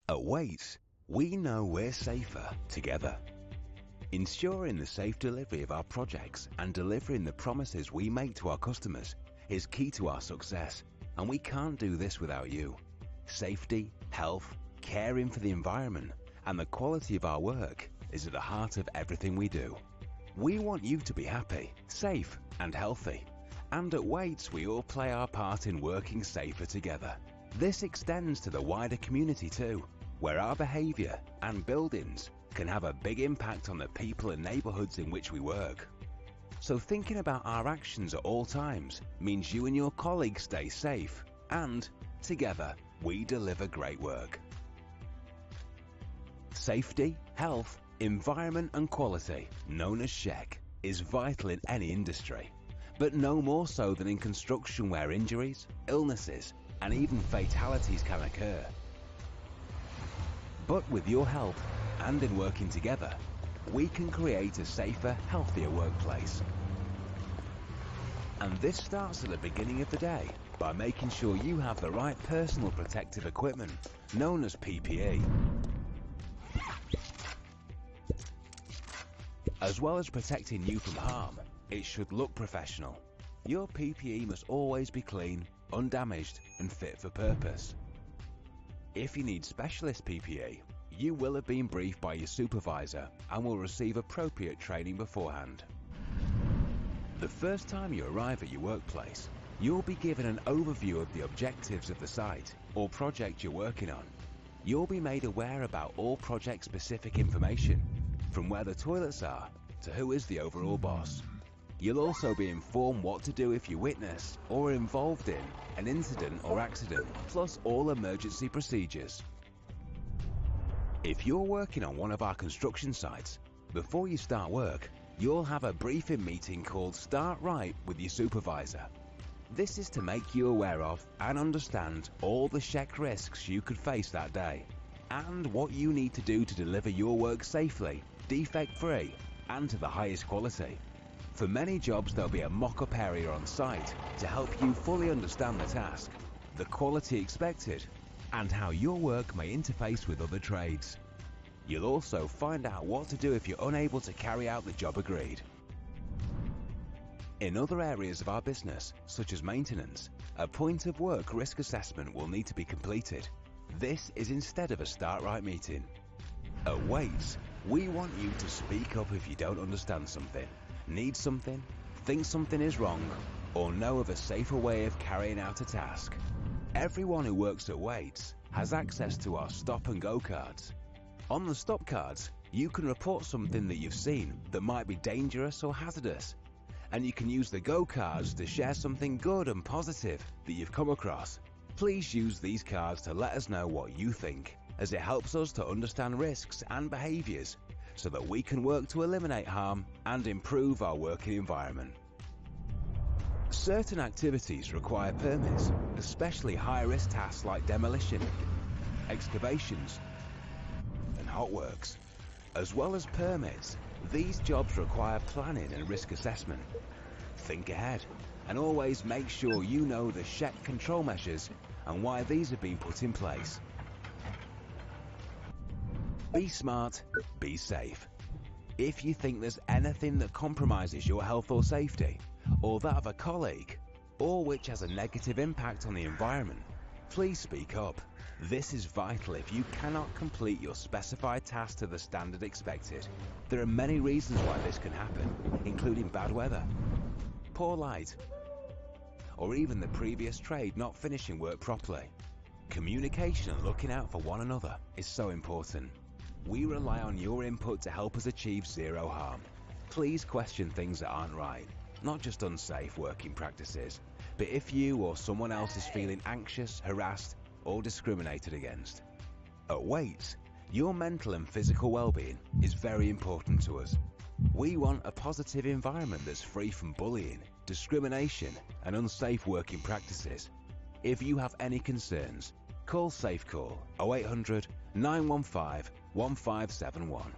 At Wates, we know we're safer together. Ensuring the safe delivery of our projects and delivering the promises we make to our customers is key to our success, and we can't do this without you. Safety, health, caring for the environment, and the quality of our work is at the heart of everything we do. We want you to be happy, safe, and healthy. And at Wates, we all play our part in working safer together. This extends to the wider community too, where our behaviour and buildings can have a big impact on the people and neighbourhoods in which we work. So thinking about our actions at all times means you and your colleagues stay safe, and together we deliver great work. Safety, health, environment and quality, known as SHEQ, is vital in any industry, but no more so than in construction, where injuries, illnesses and even fatalities can occur. But with your help and in working together, we can create a safer, healthier workplace. And this starts at the beginning of the day by making sure you have the right personal protective equipment, known as PPE. As well as protecting you from harm, it should look professional. Your PPE must always be clean, undamaged and fit for purpose. If you need specialist PPE, you will have been briefed by your supervisor and will receive appropriate training beforehand. The first time you arrive at your workplace, you'll be given an overview of the objectives of the site or project you're working on. You'll be made aware about all project-specific information, from where the toilets are to who is the overall boss. You'll also be informed what to do if you witness or are involved in an incident or accident, plus all emergency procedures. If you're working on one of our construction sites, before you start work, you'll have a briefing meeting called Start Right with your supervisor. This is to make you aware of and understand all the SHEQ risks you could face that day, and what you need to do to deliver your work safely, defect-free, and to the highest quality. For many jobs, there'll be a mock-up area on site to help you fully understand the task, the quality expected, and how your work may interface with other trades. You'll also find out what to do if you're unable to carry out the job agreed. In other areas of our business, such as maintenance, a point of work risk assessment will need to be completed. This is instead of a Start Right meeting. At Wates, we want you to speak up if you don't understand something, need something, think something is wrong, or know of a safer way of carrying out a task. Everyone who works at Wates has access to our stop and go cards. On the stop cards, you can report something that you've seen that might be dangerous or hazardous, and you can use the go cards to share something good and positive that you've come across. Please use these cards to let us know what you think, as it helps us to understand risks and behaviours so that we can work to eliminate harm and improve our working environment. Certain activities require permits, especially high-risk tasks like demolition, excavations and hot works. As well as permits, these jobs require planning and risk assessment. Think ahead and always make sure you know the SHEQ control measures and why these have been put in place. Be smart, be safe. If you think there's anything that compromises your health or safety, or that of a colleague, or which has a negative impact on the environment, please speak up. This is vital if you cannot complete your specified task to the standard expected. There are many reasons why this can happen, including bad weather, poor light, or even the previous trade not finishing work properly. Communication and looking out for one another is so important. We rely on your input to help us achieve zero harm. Please question things that aren't right, not just unsafe working practices, but if you or someone else is feeling anxious, harassed, or discriminated against. At Wates, your mental and physical well-being is very important to us. We want a positive environment that's free from bullying, discrimination, and unsafe working practices. If you have any concerns, call SafeCall 0800 915 1571.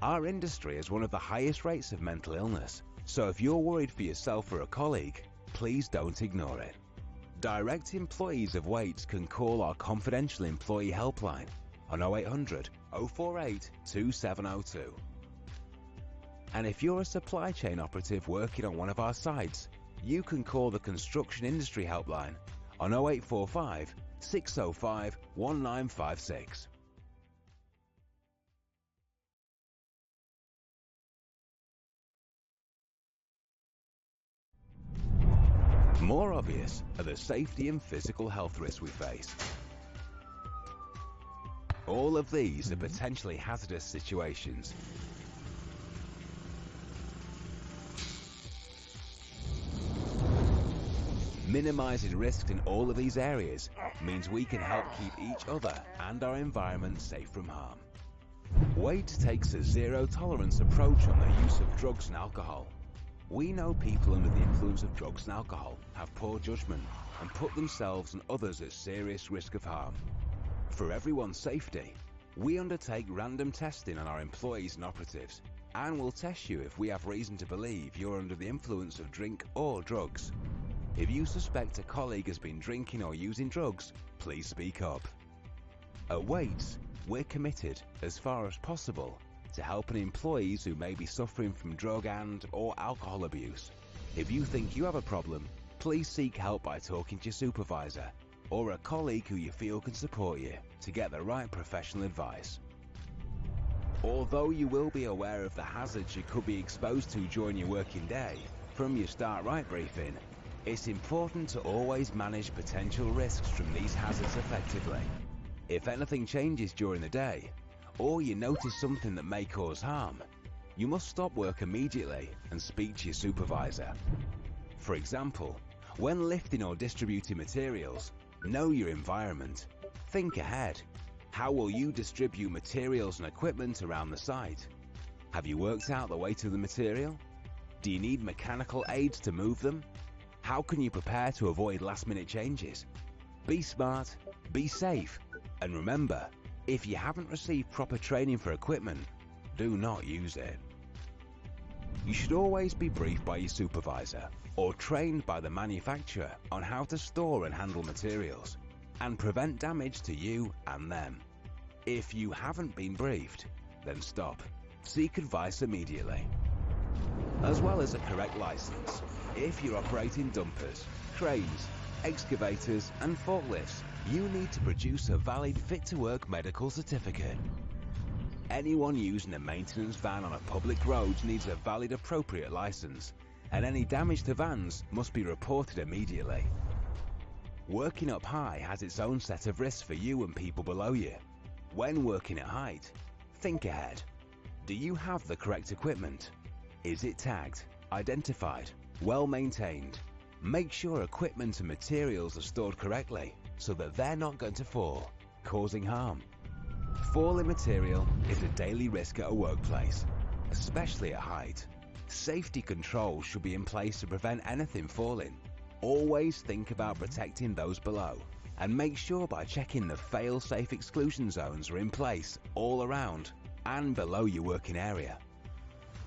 Our industry has one of the highest rates of mental illness, so if you're worried for yourself or a colleague, please don't ignore it. Direct employees of Wates can call our confidential employee helpline on 0800 048 2702. And if you're a supply chain operative working on one of our sites, you can call the construction industry helpline on 0845 605 1956. More obvious are the safety and physical health risks we face. All of these are potentially hazardous situations. Minimizing risks in all of these areas means we can help keep each other and our environment safe from harm. Wates takes a zero-tolerance approach on the use of drugs and alcohol. We know people under the influence of drugs and alcohol have poor judgment and put themselves and others at serious risk of harm. For everyone's safety, we undertake random testing on our employees and operatives, and will test you if we have reason to believe you're under the influence of drink or drugs. If you suspect a colleague has been drinking or using drugs, please speak up. At Wates, we're committed, as far as possible, to helping employees who may be suffering from drug and/or alcohol abuse. If you think you have a problem, please seek help by talking to your supervisor or a colleague who you feel can support you to get the right professional advice. Although you will be aware of the hazards you could be exposed to during your working day from your Start Right briefing, it's important to always manage potential risks from these hazards effectively. If anything changes during the day, or you notice something that may cause harm, you must stop work immediately and speak to your supervisor. For example, when lifting or distributing materials, know your environment. Think ahead. How will you distribute materials and equipment around the site? Have you worked out the weight of the material? Do you need mechanical aids to move them? How can you prepare to avoid last-minute changes? Be smart, be safe, and remember, if you haven't received proper training for equipment, do not use it. You should always be briefed by your supervisor or trained by the manufacturer on how to store and handle materials and prevent damage to you and them. If you haven't been briefed, then stop. Seek advice immediately. As well as a correct license, if you're operating dumpers, cranes, excavators and forklifts, you need to produce a valid fit-to-work medical certificate. Anyone using a maintenance van on a public road needs a valid appropriate license, and any damage to vans must be reported immediately. Working up high has its own set of risks for you and people below you. When working at height, think ahead. Do you have the correct equipment? Is it tagged, identified, well maintained? Make sure equipment and materials are stored correctly so that they're not going to fall, causing harm. Falling material is a daily risk at a workplace, especially at height. Safety controls should be in place to prevent anything falling. Always think about protecting those below, and make sure by checking the fail-safe exclusion zones are in place all around and below your working area.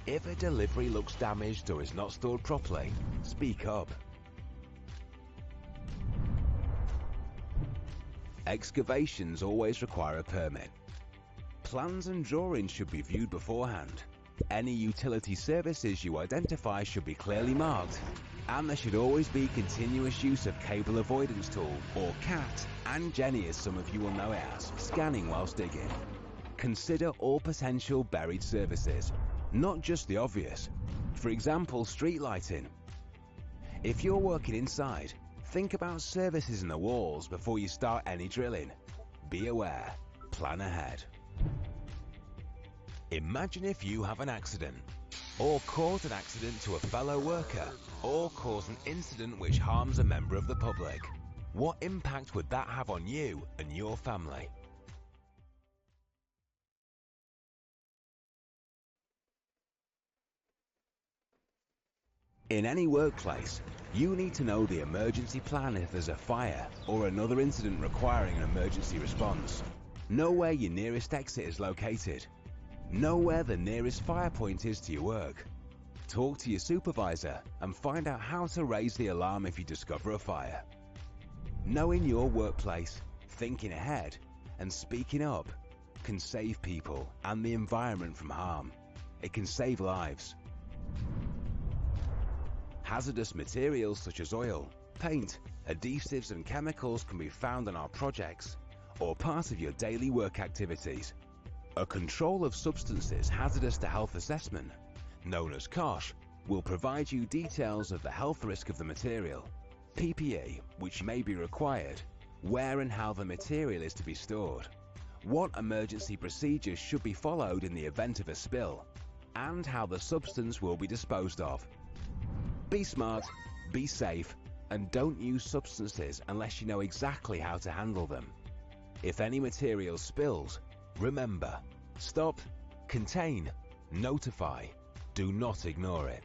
If a delivery looks damaged or is not stored properly, speak up. Excavations always require a permit. Plans and drawings should be viewed beforehand. Any utility services you identify should be clearly marked, and there should always be continuous use of cable avoidance tool, or CAT, and Jenny as some of you will know it as, scanning whilst digging. Consider all potential buried services, not just the obvious. For example, street lighting. If you're working inside, think about services in the walls before you start any drilling. Be aware, plan ahead. Imagine if you have an accident, or cause an accident to a fellow worker, or cause an incident which harms a member of the public. What impact would that have on you and your family? In any workplace, you need to know the emergency plan if there's a fire or another incident requiring an emergency response. Know where your nearest exit is located. Know where the nearest fire point is to your work. Talk to your supervisor and find out how to raise the alarm if you discover a fire. Knowing your workplace, thinking ahead, and speaking up can save people and the environment from harm. It can save lives. Hazardous materials such as oil, paint, adhesives and chemicals can be found on our projects or part of your daily work activities. A control of substances hazardous to health assessment, known as COSH, will provide you details of the health risk of the material, PPE which may be required, where and how the material is to be stored, what emergency procedures should be followed in the event of a spill, and how the substance will be disposed of. Be smart, be safe, and don't use substances unless you know exactly how to handle them. If any material spills, remember, stop, contain, notify, do not ignore it.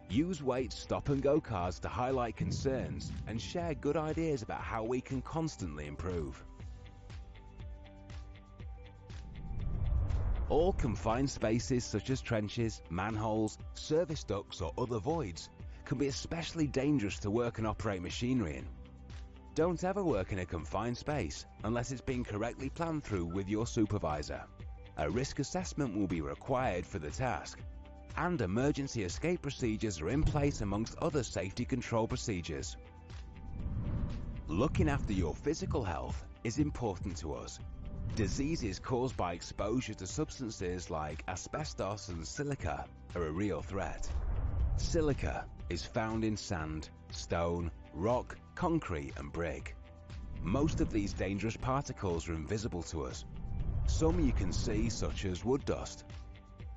Use Wates stop and go cards to highlight concerns and share good ideas about how we can constantly improve. All confined spaces such as trenches, manholes, service ducts or other voids can be especially dangerous to work and operate machinery in. Don't ever work in a confined space unless it's been correctly planned through with your supervisor. A risk assessment will be required for the task, and emergency escape procedures are in place amongst other safety control procedures. Looking after your physical health is important to us. Diseases caused by exposure to substances like asbestos and silica are a real threat. Silica is found in sand, stone, rock, concrete and brick. Most of these dangerous particles are invisible to us. Some you can see, such as wood dust.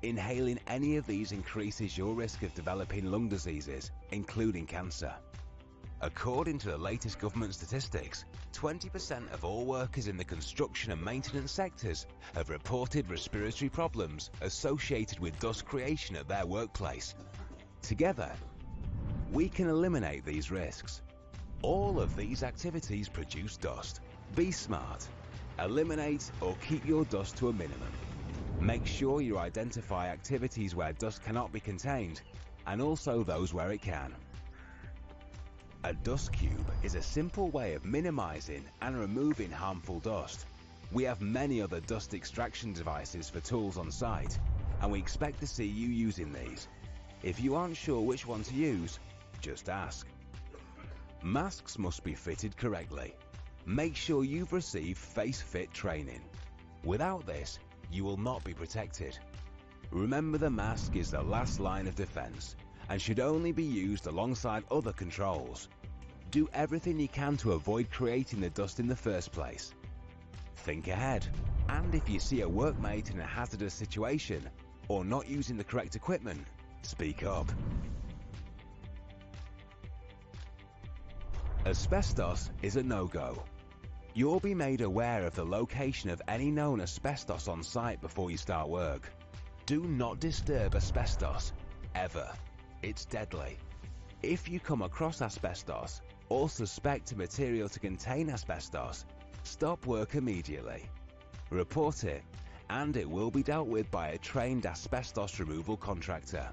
Inhaling any of these increases your risk of developing lung diseases, including cancer. According to the latest government statistics, 20% of all workers in the construction and maintenance sectors have reported respiratory problems associated with dust creation at their workplace. Together, we can eliminate these risks. All of these activities produce dust. Be smart. Eliminate or keep your dust to a minimum. Make sure you identify activities where dust cannot be contained, and also those where it can. A dust cube is a simple way of minimizing and removing harmful dust. We have many other dust extraction devices for tools on site, and we expect to see you using these. If you aren't sure which one to use, just ask. Masks must be fitted correctly. Make sure you've received face-fit training. Without this, you will not be protected. Remember, the mask is the last line of defense and should only be used alongside other controls. Do everything you can to avoid creating the dust in the first place. Think ahead, and if you see a workmate in a hazardous situation or not using the correct equipment, speak up. Asbestos is a no-go. You'll be made aware of the location of any known asbestos on site before you start work. Do not disturb asbestos, ever. It's deadly. If you come across asbestos or suspect a material to contain asbestos, stop work immediately. Report it, and it will be dealt with by a trained asbestos removal contractor.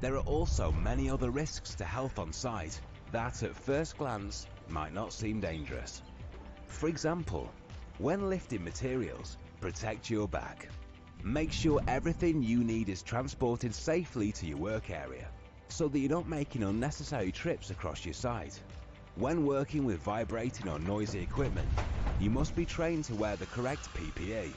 There are also many other risks to health on site that at first glance might not seem dangerous. For example, when lifting materials, protect your back. Make sure everything you need is transported safely to your work area, so that you're not making unnecessary trips across your site. When working with vibrating or noisy equipment, you must be trained to wear the correct PPE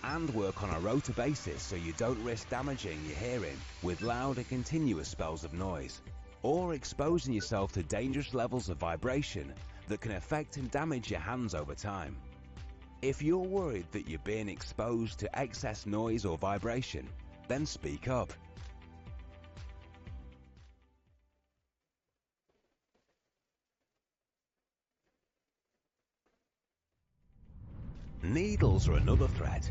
and work on a rota basis so you don't risk damaging your hearing with loud and continuous spells of noise, or exposing yourself to dangerous levels of vibration that can affect and damage your hands over time. If you're worried that you're being exposed to excess noise or vibration, then speak up. Needles are another threat.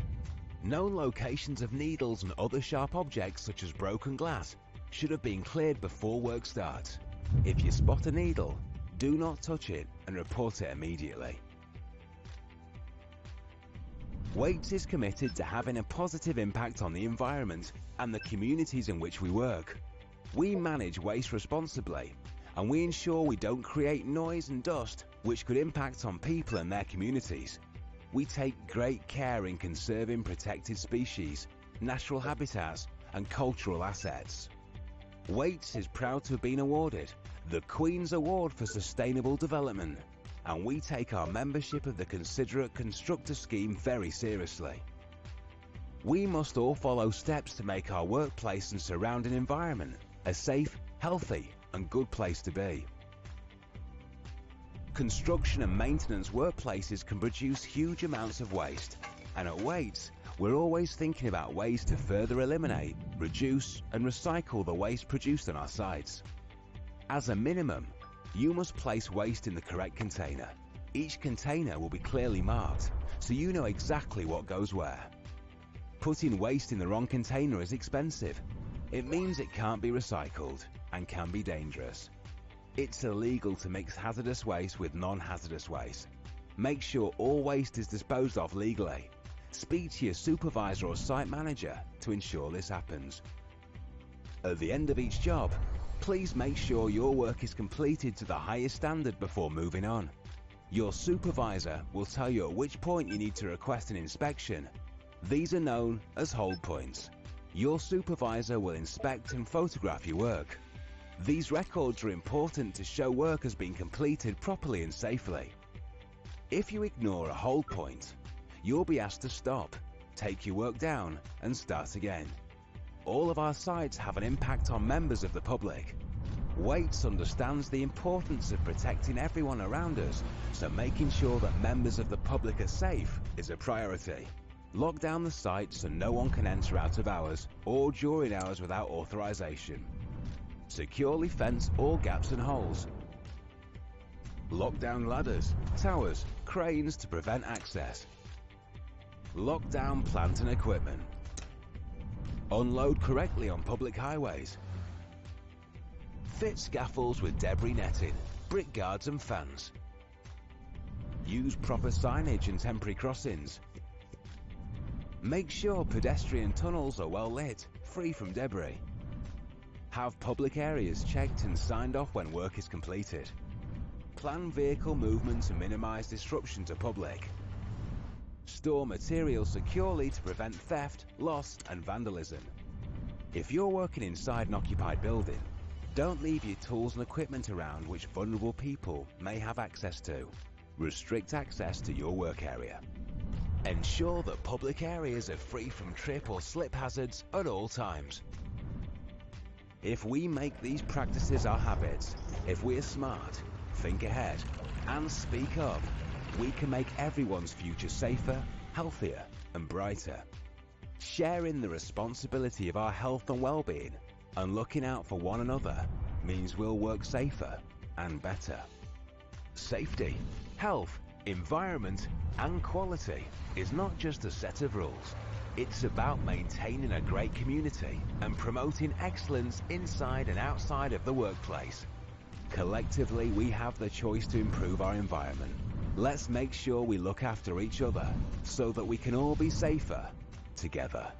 Known locations of needles and other sharp objects such as broken glass should have been cleared before work starts. If you spot a needle, do not touch it and report it immediately. Wates is committed to having a positive impact on the environment and the communities in which we work. We manage waste responsibly and we ensure we don't create noise and dust which could impact on people and their communities. We take great care in conserving protected species, natural habitats, and cultural assets. Wates is proud to have been awarded the Queen's Award for Sustainable Development, and we take our membership of the Considerate Constructor scheme very seriously. We must all follow steps to make our workplace and surrounding environment a safe, healthy, and good place to be. Construction and maintenance workplaces can produce huge amounts of waste, and at Wates, we're always thinking about ways to further eliminate, reduce, and recycle the waste produced on our sites. As a minimum, you must place waste in the correct container. Each container will be clearly marked, so you know exactly what goes where. Putting waste in the wrong container is expensive. It means it can't be recycled and can be dangerous. It's illegal to mix hazardous waste with non-hazardous waste. Make sure all waste is disposed of legally. Speak to your supervisor or site manager to ensure this happens. At the end of each job, please make sure your work is completed to the highest standard before moving on. Your supervisor will tell you at which point you need to request an inspection. These are known as hold points. Your supervisor will inspect and photograph your work. These records are important to show work has been completed properly and safely. If you ignore a hold point, you'll be asked to stop, take your work down, and start again. All of our sites have an impact on members of the public. Wates understands the importance of protecting everyone around us, so making sure that members of the public are safe is a priority. Lock down the site so no one can enter out of hours or during hours without authorization. Securely fence all gaps and holes. Lock down ladders, towers, cranes to prevent access. Lock down plant and equipment. Unload correctly on public highways. Fit scaffolds with debris netting, brick guards and fans. Use proper signage and temporary crossings. Make sure pedestrian tunnels are well lit, free from debris. Have public areas checked and signed off when work is completed. Plan vehicle movement to minimize disruption to public. Store materials securely to prevent theft, loss, and vandalism. If you're working inside an occupied building, don't leave your tools and equipment around which vulnerable people may have access to. Restrict access to your work area. Ensure that public areas are free from trip or slip hazards at all times. If we make these practices our habits, if we're smart, think ahead, and speak up, we can make everyone's future safer, healthier, and brighter. Sharing the responsibility of our health and well-being and looking out for one another means we'll work safer and better. Safety, health, environment, and quality is not just a set of rules. It's about maintaining a great community and promoting excellence inside and outside of the workplace. Collectively, we have the choice to improve our environment. Let's make sure we look after each other so that we can all be safer together.